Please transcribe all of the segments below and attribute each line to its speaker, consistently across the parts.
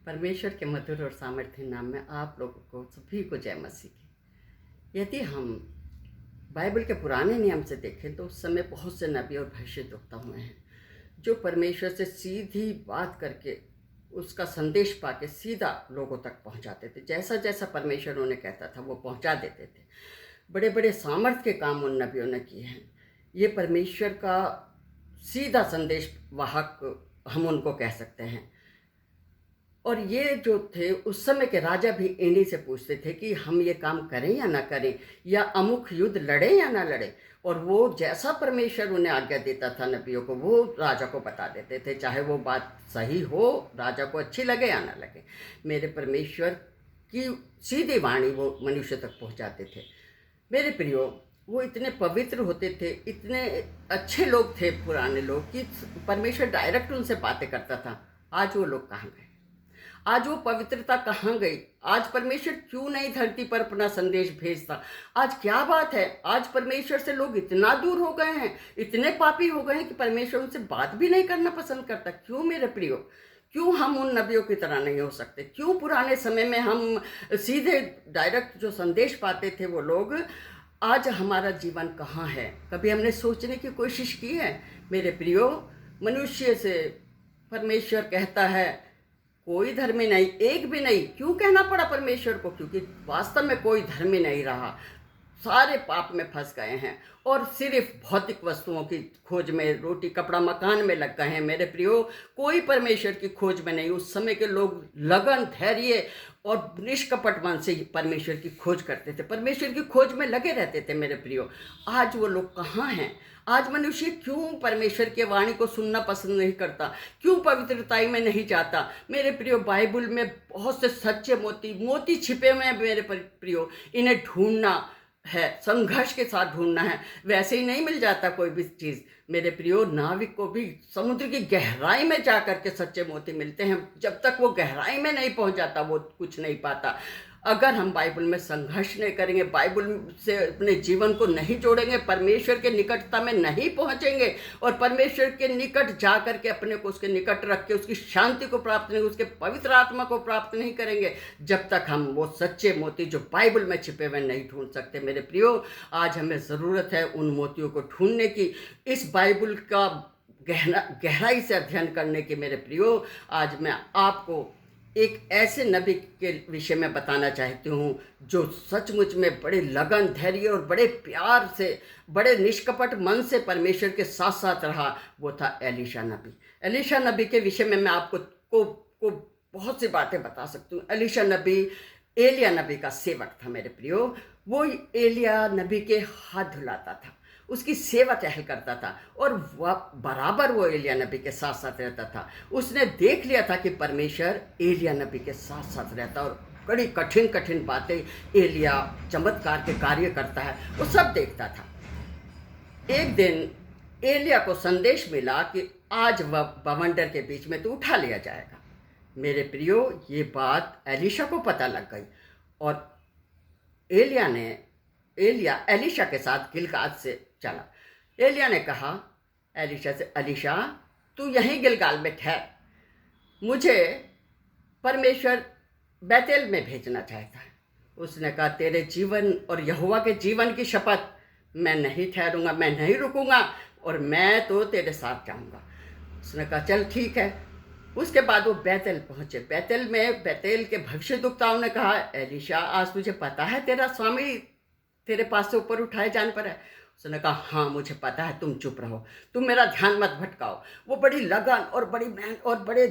Speaker 1: परमेश्वर के मधुर और सामर्थ्य नाम में आप लोगों को सभी को जय मसीह की। यदि हम बाइबल के पुराने नियम से देखें तो उस समय बहुत से नबी और भविष्यद्वक्ता हुए हैं जो परमेश्वर से सीधी बात करके उसका संदेश पाके सीधा लोगों तक पहुंचाते थे। जैसा जैसा परमेश्वर उन्हें कहता था वो पहुंचा देते थे। बड़े बड़े सामर्थ्य के काम उन नबियों ने किए हैं। ये परमेश्वर का सीधा संदेश वाहक हम उनको कह सकते हैं। और ये जो थे उस समय के राजा भी इन्हीं से पूछते थे कि हम ये काम करें या ना करें, या अमुक युद्ध लड़ें या ना लड़ें। और वो जैसा परमेश्वर उन्हें आज्ञा देता था नबियों को, वो राजा को बता देते थे, चाहे वो बात सही हो, राजा को अच्छी लगे या ना लगे। मेरे परमेश्वर की सीधी वाणी वो मनुष्य तक पहुंचाते थे। मेरे प्रियो, वो इतने पवित्र होते थे, इतने अच्छे लोग थे पुराने लोग, कि परमेश्वर डायरेक्ट उनसे बातें करता था। आज वो लोग कहाँ गए? आज वो पवित्रता कहाँ गई? आज परमेश्वर क्यों नहीं धरती पर अपना संदेश भेजता? आज क्या बात है? आज परमेश्वर से लोग इतना दूर हो गए हैं, इतने पापी हो गए हैं कि परमेश्वर उनसे बात भी नहीं करना पसंद करता। क्यों मेरे प्रियो? क्यों हम उन नबियों की तरह नहीं हो सकते? क्यों पुराने समय में हम सीधे डायरेक्ट जो संदेश पाते थे वो लोग, आज हमारा जीवन कहाँ है? कभी हमने सोचने की कोशिश की है? मेरे प्रियो, मनुष्य से परमेश्वर कहता है कोई धर्मी नहीं, एक भी नहीं। क्यों कहना पड़ा परमेश्वर को? क्योंकि वास्तव में कोई धर्मी नहीं रहा, सारे पाप में फंस गए हैं और सिर्फ भौतिक वस्तुओं की खोज में, रोटी कपड़ा मकान में लग गए हैं। मेरे प्रियो, कोई परमेश्वर की खोज में नहीं। उस समय के लोग लगन, धैर्य और निष्कपट मन से परमेश्वर की खोज करते थे, परमेश्वर की खोज में लगे रहते थे। मेरे प्रियो, आज वो लोग कहाँ हैं? आज मनुष्य क्यों परमेश्वर की वाणी को सुनना पसंद नहीं करता? क्यों पवित्रताई में नहीं जाता? मेरे प्रियो, बाइबल में बहुत से सच्चे मोती छिपे हुए हैं। मेरे प्रियो, इन्हें ढूंढना है, संघर्ष के साथ ढूंढना है। वैसे ही नहीं मिल जाता कोई भी चीज़। मेरे प्रियो, नाविक को भी समुद्र की गहराई में जा करके सच्चे मोती मिलते हैं। जब तक वो गहराई में नहीं पहुंच जाता वो कुछ नहीं पाता। अगर हम बाइबल में संघर्ष नहीं करेंगे, बाइबल से अपने जीवन को नहीं जोड़ेंगे, परमेश्वर के निकटता में नहीं पहुंचेंगे और परमेश्वर के निकट जा करके अपने को उसके निकट रख के उसकी शांति को प्राप्त नहीं, उसके पवित्र आत्मा को प्राप्त नहीं करेंगे, जब तक हम वो सच्चे मोती जो बाइबल में छिपे हुए नहीं ढूंढ सकते। मेरे प्रियो, आज हमें ज़रूरत है उन मोतियों को ढूंढने की, इस बाइबल का गहराई से अध्ययन करने की। मेरे प्रियो, आज मैं आपको एक ऐसे नबी के विषय में बताना चाहती हूँ जो सचमुच में बड़े लगन, धैर्य और बड़े प्यार से, बड़े निष्कपट मन से परमेश्वर के साथ साथ रहा। वो था एलीशा नबी। एलीशा नबी के विषय में मैं आपको को बहुत सी बातें बता सकती हूँ। एलीशा नबी एलिया नबी का सेवक था। मेरे प्रियो, वो एलिया नबी के हाथ धुलाता था, उसकी सेवा टहल करता था और वह बराबर वो एलिया नबी के साथ साथ रहता था। उसने देख लिया था कि परमेश्वर एलिया नबी के साथ साथ रहता और बड़ी कठिन कठिन बातें एलिया चमत्कार के कार्य करता है, वो सब देखता था। एक दिन एलिया को संदेश मिला कि आज वह बवंडर के बीच में तो उठा लिया जाएगा। मेरे प्रियो, ये बात एलीशा को पता लग गई और एलिया एलीशा के साथ गिलगाद से चला। एलिया ने कहा एलीशा से, एलीशा तू यहीं गिलगाल में ठहर, मुझे परमेश्वर बैतेल में भेजना चाहता है। उसने कहा, तेरे जीवन और यहोवा के जीवन की शपथ, मैं नहीं ठहरूंगा, मैं नहीं रुकूंगा और मैं तो तेरे साथ जाऊंगा। उसने कहा चल ठीक है। उसके बाद वो बैतेल पहुंचे। बैतेल के भविष्यद्वक्ताओं ने कहा, एलीशा आज तुझे पता है तेरा स्वामी तेरे पास से ऊपर उठाए जान पर है? उसने कहा हाँ मुझे पता है, तुम चुप रहो, तुम मेरा ध्यान मत भटकाओ। वो बड़ी लगन और बड़ी मेहनत और बड़े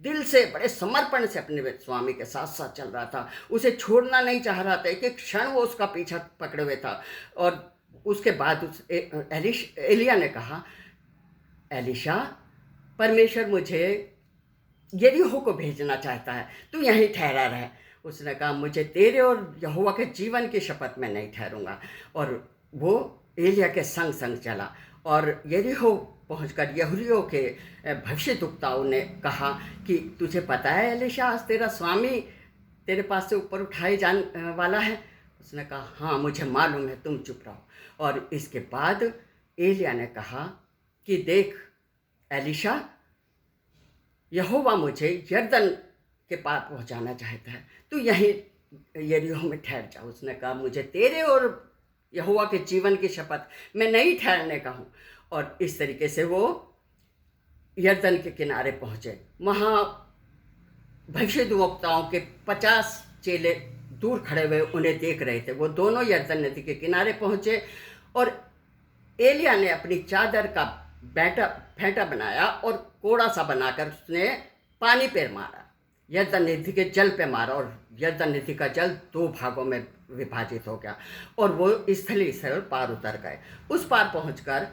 Speaker 1: दिल से, बड़े समर्पण से अपने स्वामी के साथ साथ चल रहा था। उसे छोड़ना नहीं चाह रहा था, एक एक क्षण वो उसका पीछा पकड़े हुए था। और उसके बाद एलिया ने कहा, एलीशा परमेश्वर मुझे यरीहो को भेजना चाहता है, तू यहीं ठहरा रहे। उसने कहा मुझे तेरे और यहोवा के जीवन की शपथ में नहीं ठहरूंगा। और वो एलिया के संग संग चला और यरीहो पहुंचकर यहूदियों के भविष्यद्वक्ताओं ने कहा कि तुझे पता है एलीशा आज तेरा स्वामी तेरे पास से ऊपर उठाए जाने वाला है? उसने कहा हाँ मुझे मालूम है, तुम चुप रहो। और इसके बाद एलिया ने कहा कि देख एलीशा, यहोवा मुझे यरदन के पार पहुंचाना चाहता है, तू यहीं यरीहो में ठहर जा। उसने कहा, मुझे तेरे और यहोवा के जीवन की शपथ, मैं नहीं ठहरने का हूँ। और इस तरीके से वो यरदन के किनारे पहुँचे। वहाँ भविष्यद्वक्ताओं के 50 चेले दूर खड़े हुए उन्हें देख रहे थे। वो दोनों यरदन नदी के किनारे पहुँचे और एलिया ने अपनी चादर का फेंटा बनाया और कोड़ा सा बनाकर उसने पानी पर मारा, यरदन नदी के जल पे मारा, और यरदन नदी का जल 2 भागों में विभाजित हो गया और वो स्थली स्थल पार उतर गए। उस पार पहुंचकर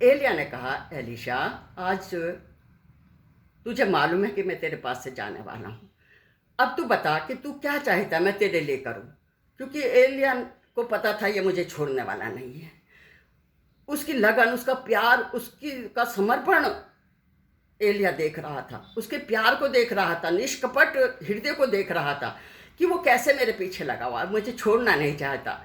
Speaker 1: एलिया ने कहा, एलीशा, आज तुझे मालूम है कि मैं तेरे पास से जाने वाला हूँ। अब तू बता कि तू क्या चाहता है मैं तेरे लिए करूँ। क्योंकि एलिया को पता था ये मुझे छोड़ने वाला नहीं है। उसकी लगन, उसका प्यार, उसकी का समर्पण एलिया देख रहा था, उसके प्यार को देख रहा था, निष्कपट हृदय को देख रहा था कि वो कैसे मेरे पीछे लगा हुआ, मुझे छोड़ना नहीं चाहता।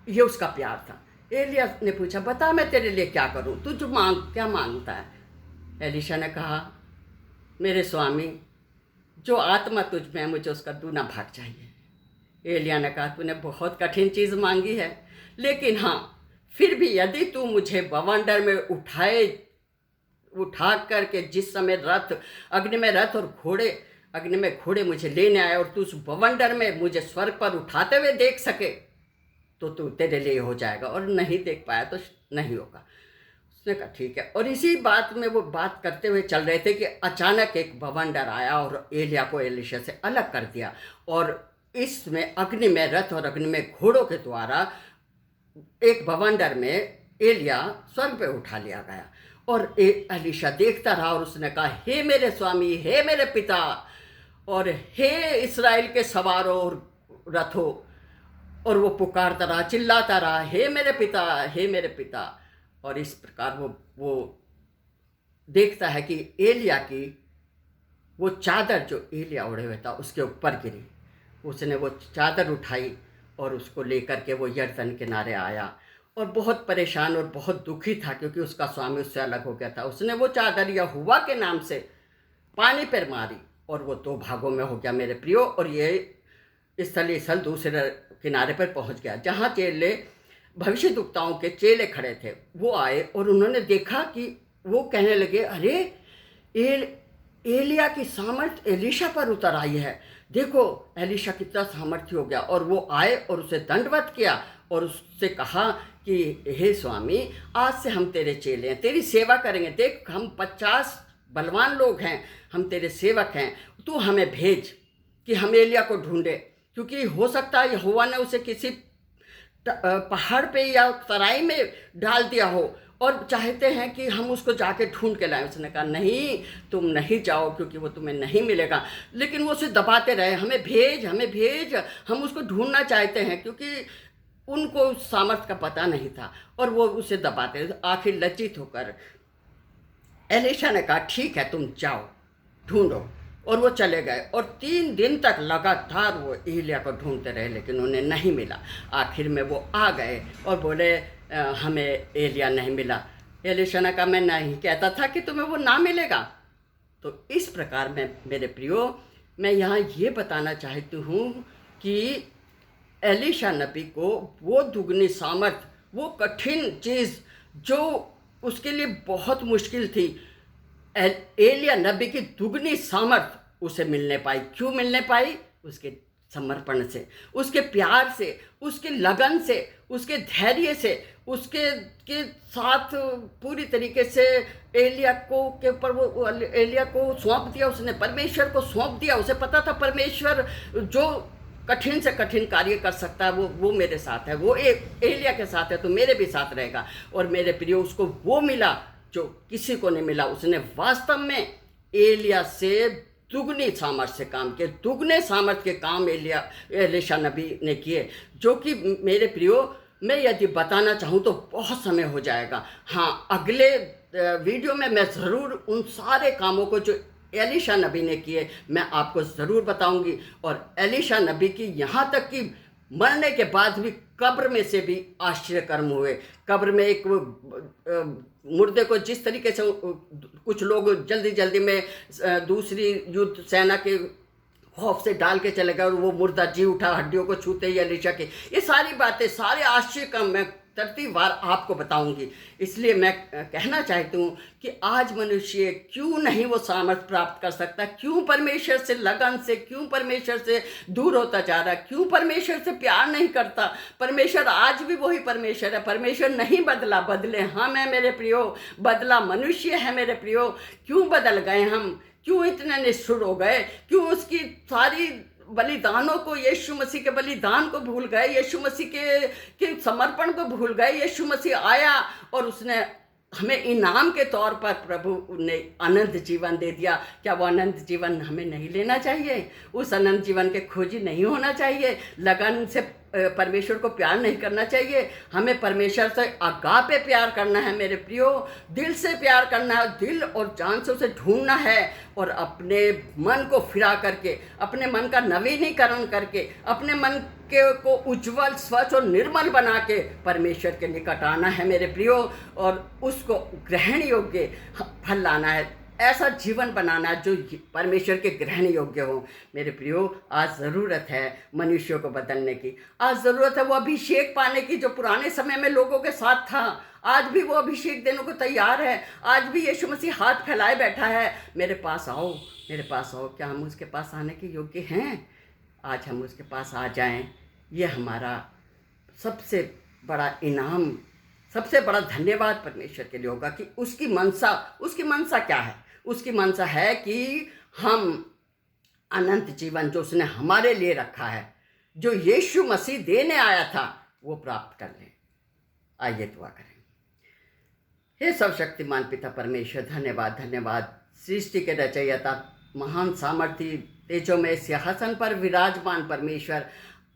Speaker 1: ये उसका प्यार था। एलिया ने पूछा, बता मैं तेरे लिए क्या करूं, तू जो क्या मांगता है। एलीशा ने कहा, मेरे स्वामी, जो आत्मा तुझ में है मुझे उसका दूना भाग चाहिए। एलिया ने कहा, तूने बहुत कठिन चीज़ मांगी है, लेकिन हाँ, फिर भी यदि तू मुझे बवंडर में उठा करके जिस समय अग्नि में रथ और अग्नि में घोड़े मुझे लेने आए और तू उस बवंडर में मुझे स्वर्ग पर उठाते हुए देख सके तो तू तेरे लिए हो जाएगा, और नहीं देख पाया तो नहीं होगा। उसने कहा ठीक है। और इसी बात में वो बात करते हुए चल रहे थे कि अचानक एक बवंडर आया और एलिया को एलीशा से अलग कर दिया, और इसमें अग्नि में रथ और अग्नि में घोड़ों के द्वारा एक बवंडर में एलिया स्वर्ग पे उठा लिया गया। और एलीशा देखता रहा और उसने कहा, हे मेरे स्वामी, हे मेरे पिता, और हे इस्राएल के सवारों और रथों। और वो पुकारता रहा, चिल्लाता रहा, हे मेरे पिता, हे मेरे पिता। और इस प्रकार वो देखता है कि एलिया की वो चादर जो एलिया ओढ़े हुए था उसके ऊपर गिरी। उसने वो चादर उठाई और उसको लेकर के वो यरदन किनारे आया, और बहुत परेशान और बहुत दुखी था क्योंकि उसका स्वामी उससे अलग हो गया था। उसने वो चादर यहोवा के नाम से पानी पर मारी और वो 2 भागों में हो गया मेरे प्रियो। और ये स्थल दूसरे किनारे पर पहुंच गया जहाँ चेले, भविष्यद्वक्ताओं के चेले खड़े थे। वो आए और उन्होंने देखा कि वो कहने लगे, अरे एलिया की सामर्थ्य एलीशा पर उतर आई है, देखो एलीशा कितना सामर्थ्य हो गया। और वो आए और उसे दंडवत किया और उससे कहा कि हे स्वामी, आज से हम तेरे चेले हैं, तेरी सेवा करेंगे। देख, हम 50 बलवान लोग हैं, हम तेरे सेवक हैं, तू हमें भेज कि हम एलिया को ढूंढे, क्योंकि हो सकता है यहोवा ने उसे किसी पहाड़ पे या तराई में डाल दिया हो और चाहते हैं कि हम उसको जाके ढूंढ के लाएं। उसने कहा, नहीं, तुम नहीं जाओ, क्योंकि वो तुम्हें नहीं मिलेगा। लेकिन वो उसे दबाते रहे, हमें भेज, हमें भेज, हम उसको ढूंढना चाहते हैं, क्योंकि उनको उस सामर्थ्य का पता नहीं था और वो उसे दबाते रहे। आखिर लज्जित होकर एलीशा ने कहा, ठीक है, तुम जाओ ढूंढो। और वो चले गए और 3 दिन तक लगातार वो एलिया को ढूंढते रहे, लेकिन उन्हें नहीं मिला। आखिर में वो आ गए और बोले, हमें एलिया नहीं मिला। एलीशा ने कहा, मैं नहीं कहता था कि तुम्हें वो ना मिलेगा। तो इस प्रकार में मेरे प्रियो, मैं यहाँ ये बताना चाहती हूँ कि एलीशा नबी को वो दुगनी सामर्थ, वो कठिन चीज़ जो उसके लिए बहुत मुश्किल थी, एलिया नबी की दुगनी सामर्थ उसे मिलने पाई। क्यों मिलने पाई? उसके समर्पण से, उसके प्यार से, उसके लगन से, उसके धैर्य से, उसके के साथ पूरी तरीके से एलिया को के ऊपर वो एलिया को सौंप दिया। उसने परमेश्वर को सौंप दिया। उसे पता था परमेश्वर जो कठिन से कठिन कार्य कर सकता है वो मेरे साथ है, वो एलिया के साथ है तो मेरे भी साथ रहेगा। और मेरे प्रियो, उसको वो मिला जो किसी को नहीं मिला। उसने वास्तव में एलिया से दुगनी सामर्थ्य से काम किए, दुगने सामर्थ्य के काम एलीशा नबी ने किए, जो कि मेरे प्रियो, मैं यदि बताना चाहूँ तो बहुत समय हो जाएगा। हाँ, अगले वीडियो में मैं ज़रूर उन सारे कामों को जो एलीशा नबी ने किए मैं आपको ज़रूर बताऊंगी। और एलीशा नबी की यहाँ तक कि मरने के बाद भी कब्र में से भी आश्चर्य कर्म हुए। कब्र में एक मुर्दे को जिस तरीके से कुछ लोग जल्दी जल्दी में दूसरी युद्ध सेना के खौफ से डाल के चले गए और वो मुर्दा जी उठा हड्डियों को छूते ही एलीशा के। ये सारी बातें, सारे आश्चर्य का मैं तरतीब वार आपको बताऊंगी। इसलिए मैं कहना चाहती हूँ कि आज मनुष्य क्यों नहीं वो सामर्थ्य प्राप्त कर सकता, क्यों परमेश्वर से लगन से, क्यों परमेश्वर से दूर होता जा रहा, क्यों परमेश्वर से प्यार नहीं करता। परमेश्वर आज भी वही परमेश्वर है, परमेश्वर नहीं बदला, बदले हम हैं मेरे प्रियो, बदला मनुष्य है मेरे प्रियो। क्यों बदल गए हम, क्यों इतने निष्ठुर हो गए, क्यों उसकी सारी बलिदानों को, यीशु मसीह के बलिदान को भूल गए, यीशु मसीह के समर्पण को भूल गए। यीशु मसीह आया और उसने हमें इनाम के तौर पर प्रभु ने अनंत जीवन दे दिया। क्या वो अनंत जीवन हमें नहीं लेना चाहिए? उस अनंत जीवन के खोजी नहीं होना चाहिए? लगन से परमेश्वर को प्यार नहीं करना चाहिए? हमें परमेश्वर से अगापे प्यार करना है मेरे प्रियो, दिल से प्यार करना है, दिल और जान से उसे ढूंढना है और अपने मन को फिरा करके, अपने मन का नवीनीकरण करके, अपने मन को उज्जवल, स्वच्छ और निर्मल बना के परमेश्वर के निकट आना है मेरे प्रियो, और उसको ग्रहण योग्य फल लाना है। ऐसा जीवन बनाना जो परमेश्वर के ग्रहण योग्य हो मेरे प्रियो। आज ज़रूरत है मनुष्यों को बदलने की, आज ज़रूरत है वो अभिषेक पाने की जो पुराने समय में लोगों के साथ था। आज भी वो अभिषेक देने को तैयार है। आज भी यीशु मसीह हाथ फैलाए बैठा है, मेरे पास आओ, मेरे पास आओ। क्या हम उसके पास आने के योग्य हैं? आज हम उसके पास आ जाएं, ये हमारा सबसे बड़ा इनाम, सबसे बड़ा धन्यवाद परमेश्वर के लिए होगा कि उसकी मनसा क्या है? उसकी मनसा है कि हम अनंत जीवन जो उसने हमारे लिए रखा है, जो यीशु मसीह देने आया था, वो प्राप्त कर लें। आइए दुआ करें। हे सर्वशक्तिमान पिता परमेश्वर, धन्यवाद, धन्यवाद। सृष्टि के रचयिता, महान सामर्थी, तेजों में सिंहासन पर विराजमान परमेश्वर,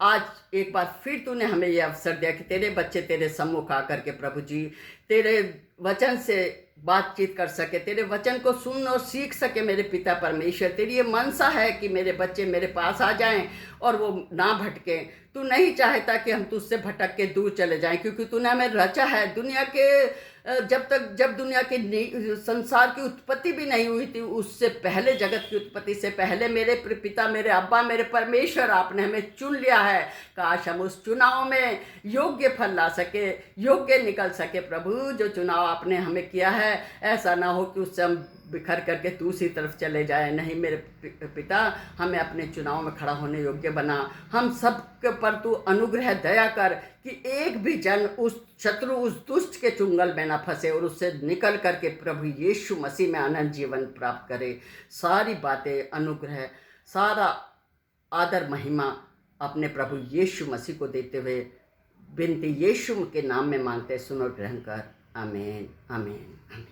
Speaker 1: आज एक बार फिर तूने हमें यह अवसर दिया कि तेरे बच्चे तेरे सम्मुख आकर के प्रभु जी तेरे वचन से बातचीत कर सके, तेरे वचन को सुन और सीख सके मेरे पिता परमेश्वर। तेरी ये मनसा है कि मेरे बच्चे मेरे पास आ जाएं और वो ना भटकें। तू नहीं चाहता कि हम तुझसे भटक के दूर चले जाएं, क्योंकि तूने हमें रचा है। दुनिया के जब दुनिया के संसार की उत्पत्ति भी नहीं हुई थी, उससे पहले, जगत की उत्पत्ति से पहले मेरे पिता, मेरे अब्बा, मेरे परमेश्वर, आपने हमें चुन लिया है। काश हम उस चुनाव में योग्य फल ला सके, योग्य निकल सके प्रभु। जो चुनाव आपने हमें किया है, ऐसा ना हो कि उससे हम बिखर करके दूसरी तरफ चले जाए। नहीं मेरे पिता, हमें अपने चुनाव में खड़ा होने योग्य बना। हम सब के पर तू अनुग्रह दया कर कि एक भी जन उस शत्रु, उस दुष्ट के चुंगल में ना फंसे और उससे निकल करके प्रभु यीशु मसीह में अनंत जीवन प्राप्त करे। सारी बातें, अनुग्रह, सारा आदर महिमा अपने प्रभु यीशु मसीह को देते हुए विनती यीशु के नाम में मांगते, सुनो, ग्रहण कर। आमीन, आमीन, आमीन।